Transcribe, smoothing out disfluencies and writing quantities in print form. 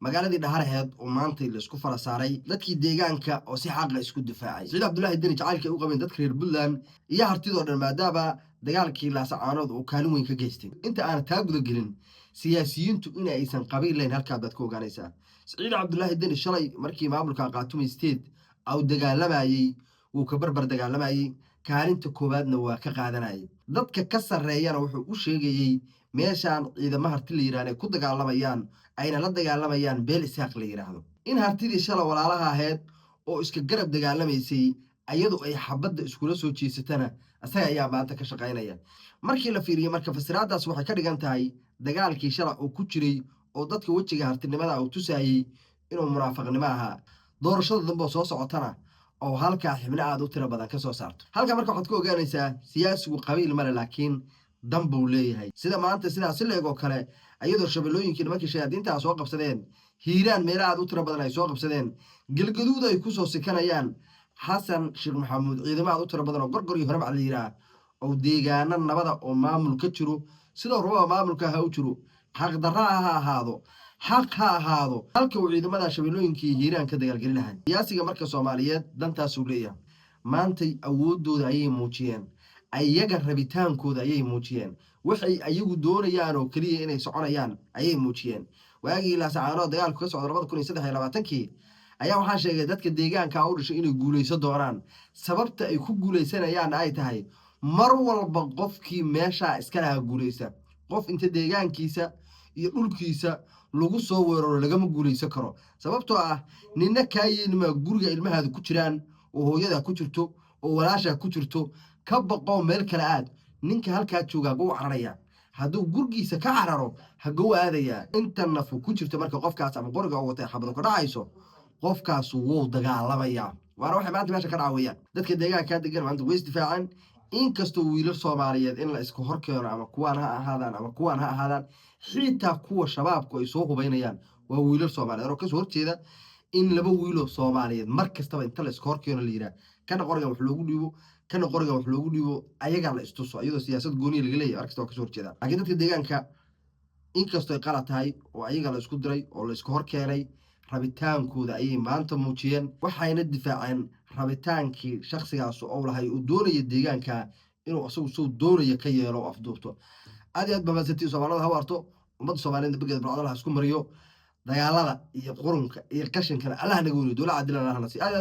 magaaladii dhaharaheed oo maanta la isku fara saaray dadkii deegaanka oo si xaq ah isku difaacay Saciid Cabdullaahi Deni jacaylka u qabeen dadka reer Puntland iyo hartidoo dhan maadaama dagaalkii Laascaanood uu kaalin weyn ka geystay inta aan taa guda gelin siyaasiyiintu in aysan qabiil lahayn halka dad ku ogaanaysa Saciid Cabdullaahi Deni shalay markii maamulka Khartoum State aw dagaalamayay uu ka barbar dagaalamayay kaalinta koobaadna waa ka qaadanayay dadka ka sareeyana wuxuu u sheegayay meeshaan ciidamada harti la yiraahdo ku dagaalamayaan ayna la dagaalamayaan beel isaaq la yiraahdo in hartidii shalay walaalaha ahayd oo iska garab dagaalamaysay ayadu ay xabadda iskula soo jeesatana asaga ayaa maanta ka shaqaynaya markii la fiiriyo marka fasiraadaas waxay ka dhigan tahay dagaalkii shalay oo ku jiray oo dadka wajiga hartinimada uu tusayay inuu munaafaqnimo ahaa doorashada dambe soo socotana oo halka xibna aad u tiro badan ka soo saarto halka marka waxaad ku ogaanaysaa siyaasigu qabiil male laakiin dambu leeyahay sida maanta sidaas leego kale ayadoo shabeelooyinkii nimankii shayaadiinta soo qabsadeen hiiraan meelaha aad u tiro badan ay soo qabsadeen galgaduud ay ku soo sikanayaan xasan sheekh maxamuud ciidamada aad u tiro badan oo gorgor iyo horeba la yiraahdo oo deegaana nabada oo maamul ka jiro sidoo raba maamulka ha u jiro xaq darra ha ahaado xaq ha ahaado halka uu ciidamada shabeelooyinkii hiiraan ka dagaalgelinahay siyaasiga marka Soomaaliyeed dantaas uu leeyahay maantay awoodooda ayay muujiyeen ayaga rabitaankooda ayay muujiyeen waxay ayagu doonayaan oo kaliya inay soconayaan ayay muujiyeen waagii Laascaanood dagaalku ka socdo 2023 ayaa waxaa sheegay dadka deegaanka u dhashay inay guuleyso doonaan sababta ay ku guuleysanayaan ay tahay mar walba qofkii meesha iska laha guuleysa qof inta deegaankiisa iyo dhulkiisa lagu soo weeraro lagama guuleysan karo sababtoo ah ninna kaayeenima guriga ilmahaada ku jiraan oo hooyada ku jirto oo walaasha ku jirto ka baqo meel kale aad ninka halka jooga ugu cararaya hadduu gurgiisa ka cararo hagow aadaya inta nafu ku jirto marka qofkaas ama qoriga oo watay xabad ku dhacayso qofkaas wuu dagaalamaya waana waxa maanta meesha ka dhaawaya dadka deegaanka degan maanta way isdifaacaan inkastoo wiilal Soomaaliyeed in la isku horkeeno ama kuwaan ha ahaadaan xitaa kuwa shabaabku ay soo hubaynayaan waa wiilal Soomaaliyeed oo ka soo horjeeda in laba wiilo Soomaaliyeed markastaba inta la isku horkeeno la yiraahdo kana qoriga wax loogu dhiibo ayaga la istuso ayadoo siyaasad gooni laga leeyahay markastaba ka soo horjeeda laakiin dadka deegaanka inkastoo ay qalad tahay oo ayaga la isku diray oo la isku horkeenay rabitaankooda ayay maanta muujiyeen waxayna difaaceen rabitaankii shakhsigaas oo lahay uu doonaya deegaanka inuu asagu soo doonaya ka yeelo afduubto aad iyo aad babaasati Soomaalida ha warto ummadda Soomaaliyeed bageed barcadaha isku mariyo dagaalada iyo qurunka iyo qashinkana Allah naga wariyo dawladda cadaalad ahna si aad